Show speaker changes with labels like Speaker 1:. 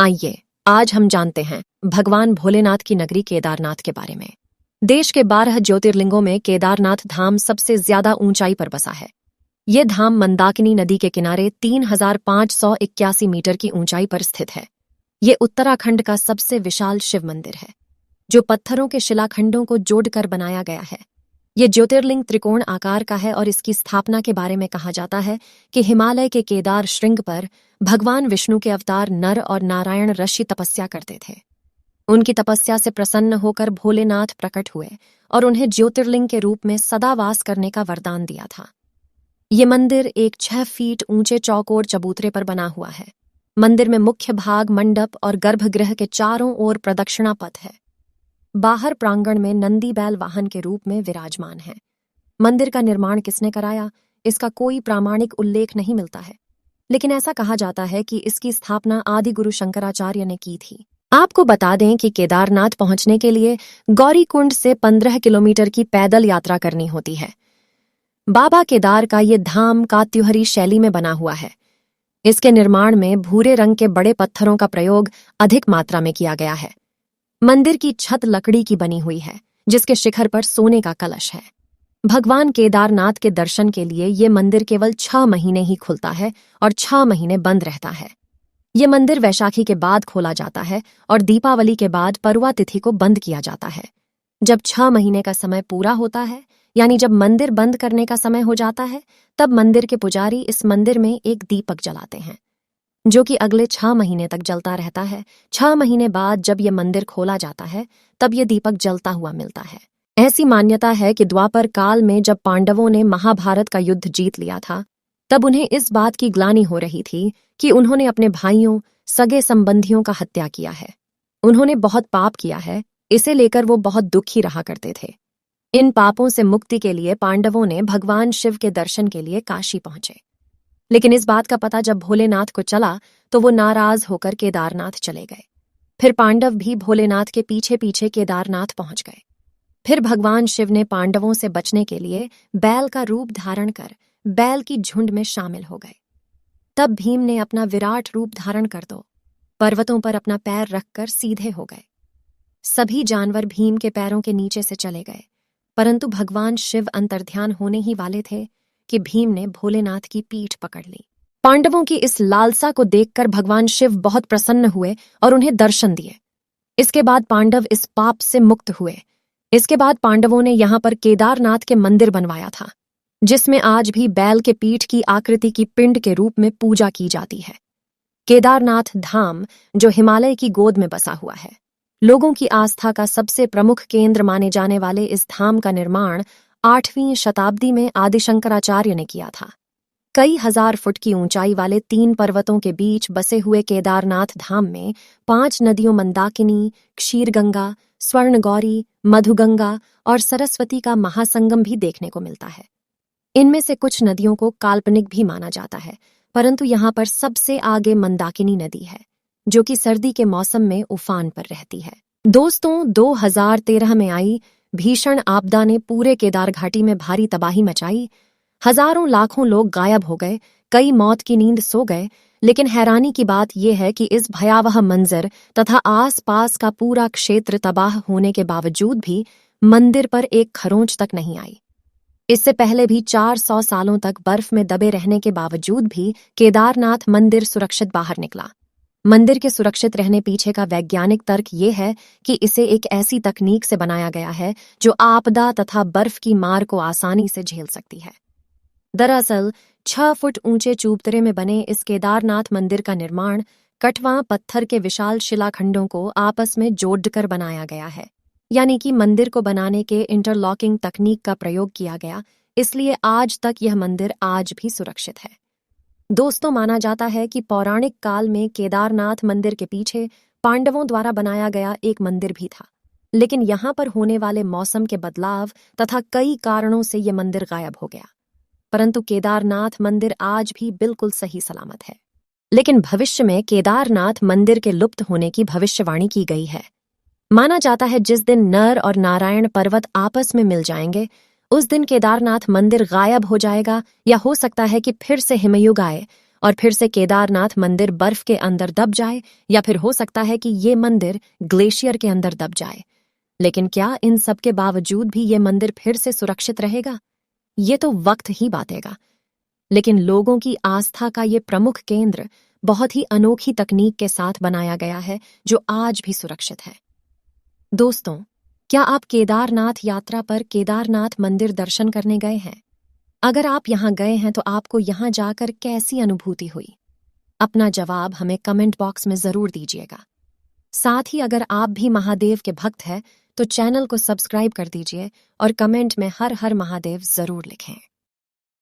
Speaker 1: आइए आज हम जानते हैं भगवान भोलेनाथ की नगरी केदारनाथ के बारे में। देश के 12 ज्योतिर्लिंगों में केदारनाथ धाम सबसे ज्यादा ऊंचाई पर बसा है। ये धाम मंदाकिनी नदी के किनारे 3581 मीटर की ऊंचाई पर स्थित है। ये उत्तराखंड का सबसे विशाल शिव मंदिर है, जो पत्थरों के शिलाखंडों को जोड़कर बनाया गया है। ये ज्योतिर्लिंग त्रिकोण आकार का है और इसकी स्थापना के बारे में कहा जाता है कि हिमालय के केदार श्रृंग पर भगवान विष्णु के अवतार नर और नारायण ऋषि तपस्या करते थे। उनकी तपस्या से प्रसन्न होकर भोलेनाथ प्रकट हुए और उन्हें ज्योतिर्लिंग के रूप में सदा वास करने का वरदान दिया था। ये मंदिर एक 6 फीट ऊंचे चौकोर चबूतरे पर बना हुआ है। मंदिर में मुख्य भाग मंडप और गर्भगृह के चारों ओर प्रदक्षिणा पथ है। बाहर प्रांगण में नंदी बैल वाहन के रूप में विराजमान है। मंदिर का निर्माण किसने कराया, इसका कोई प्रामाणिक उल्लेख नहीं मिलता है, लेकिन ऐसा कहा जाता है कि इसकी स्थापना आदि गुरु शंकराचार्य ने की थी। आपको बता दें कि केदारनाथ पहुंचने के लिए गौरीकुंड से 15 किलोमीटर की पैदल यात्रा करनी होती है। बाबा केदार का ये धाम कात्युहरी शैली में बना हुआ है। इसके निर्माण में भूरे रंग के बड़े पत्थरों का प्रयोग अधिक मात्रा में किया गया है। मंदिर की छत लकड़ी की बनी हुई है, जिसके शिखर पर सोने का कलश है। भगवान केदारनाथ के दर्शन के लिए ये मंदिर केवल 6 महीने ही खुलता है और 6 महीने बंद रहता है। ये मंदिर वैशाखी के बाद खोला जाता है और दीपावली के बाद परुआ तिथि को बंद किया जाता है। जब 6 महीने का समय पूरा होता है, यानी जब मंदिर बंद करने का समय हो जाता है, तब मंदिर के पुजारी इस मंदिर में एक दीपक जलाते हैं, जो कि अगले 6 महीने तक जलता रहता है। 6 महीने बाद जब ये मंदिर खोला जाता है, तब ये दीपक जलता हुआ मिलता है। ऐसी मान्यता है कि द्वापर काल में जब पांडवों ने महाभारत का युद्ध जीत लिया था, तब उन्हें इस बात की ग्लानि हो रही थी कि उन्होंने अपने भाइयों, सगे संबंधियों का हत्या किया है। उन्होंने बहुत पाप किया है, इसे लेकर वो बहुत दुखी रहा करते थे। इन पापों से मुक्ति के लिए पांडवों ने भगवान शिव के दर्शन के लिए काशी पहुंचे। लेकिन इस बात का पता जब भोलेनाथ को चला, तो वो नाराज होकर केदारनाथ चले गए। फिर पांडव भी भोलेनाथ के पीछे पीछे केदारनाथ पहुंच गए। फिर भगवान शिव ने पांडवों से बचने के लिए बैल का रूप धारण कर बैल की झुंड में शामिल हो गए। तब भीम ने अपना विराट रूप धारण कर दो पर्वतों पर अपना पैर रखकर सीधे हो गए। सभी जानवर भीम के पैरों के नीचे से चले गए, परंतु भगवान शिव अंतर्ध्यान होने ही वाले थे कि भीम ने भोलेनाथ की पीठ पकड़ ली। पांडवों की इस लालसा को देखकर भगवान शिव बहुत प्रसन्न हुए और उन्हें दर्शन दिए। इसके बाद पांडव इस पाप से मुक्त हुए। इसके बाद पांडवों ने यहाँ पर केदारनाथ के मंदिर बनवाया था, जिसमें आज भी बैल के पीठ की आकृति की पिंड के रूप में पूजा की जाती है। केदारनाथ धाम, जो हिमालय की गोद में बसा हुआ है, लोगों की आस्था का सबसे प्रमुख केंद्र माने जाने वाले इस धाम का निर्माण 8वीं शताब्दी में आदि शंकराचार्य ने किया था। कई हजार फुट की ऊंचाई वाले 3 पर्वतों के बीच बसे हुए केदारनाथ धाम में 5 नदियों मंदाकिनी, क्षीरगंगा, स्वर्णगौरी, मधुगंगा और सरस्वती का महासंगम भी देखने को मिलता है। इनमें से कुछ नदियों को काल्पनिक भी माना जाता है, परंतु यहाँ पर सबसे आगे मंदाकिनी नदी है, जो कि सर्दी के मौसम में उफान पर रहती है। दोस्तों, 2013 में आई भीषण आपदा ने पूरे केदार घाटी में भारी तबाही मचाई। हजारों लाखों लोग गायब हो गए, कई मौत की नींद सो गए। लेकिन हैरानी की बात यह है कि इस भयावह मंजर तथा आसपास का पूरा क्षेत्र तबाह होने के बावजूद भी मंदिर पर एक खरोंच तक नहीं आई। इससे पहले भी 400 सालों तक बर्फ में दबे रहने के बावजूद भी केदारनाथ मंदिर सुरक्षित बाहर निकला। मंदिर के सुरक्षित रहने पीछे का वैज्ञानिक तर्क ये है कि इसे एक ऐसी तकनीक से बनाया गया है जो आपदा तथा बर्फ की मार को आसानी से झेल सकती है। दरअसल 6 फुट ऊंचे चूबतरे में बने इस केदारनाथ मंदिर का निर्माण कटवा पत्थर के विशाल शिलाखंडों को आपस में जोड़कर बनाया गया है, यानी कि मंदिर को बनाने के इंटरलॉकिंग तकनीक का प्रयोग किया गया। इसलिए आज तक यह मंदिर आज भी सुरक्षित है। दोस्तों, माना जाता है कि पौराणिक काल में केदारनाथ मंदिर के पीछे पांडवों द्वारा बनाया गया एक मंदिर भी था, लेकिन यहाँ पर होने वाले मौसम के बदलाव तथा कई कारणों से यह मंदिर गायब हो गया। परंतु केदारनाथ मंदिर आज भी बिल्कुल सही सलामत है। लेकिन भविष्य में केदारनाथ मंदिर के लुप्त होने की भविष्यवाणी की गई है। माना जाता है जिस दिन नर और नारायण पर्वत आपस में मिल जाएंगे, उस दिन केदारनाथ मंदिर गायब हो जाएगा, या हो सकता है कि फिर से हिमयुग आए और फिर से केदारनाथ मंदिर बर्फ के अंदर दब जाए, या फिर हो सकता है कि ये मंदिर ग्लेशियर के अंदर दब जाए। लेकिन क्या इन सब के बावजूद भी ये मंदिर फिर से सुरक्षित रहेगा? ये तो वक्त ही बातेगा। लेकिन लोगों की आस्था का ये प्रमुख केंद्र बहुत ही अनोखी तकनीक के साथ बनाया गया है, जो आज भी सुरक्षित है। दोस्तों, क्या आप केदारनाथ यात्रा पर केदारनाथ मंदिर दर्शन करने गए हैं? अगर आप यहां गए हैं तो आपको यहां जाकर कैसी अनुभूति हुई? अपना जवाब हमें कमेंट बॉक्स में जरूर दीजिएगा। साथ ही अगर आप भी महादेव के भक्त हैं तो चैनल को सब्सक्राइब कर दीजिए और कमेंट में हर हर महादेव जरूर लिखें।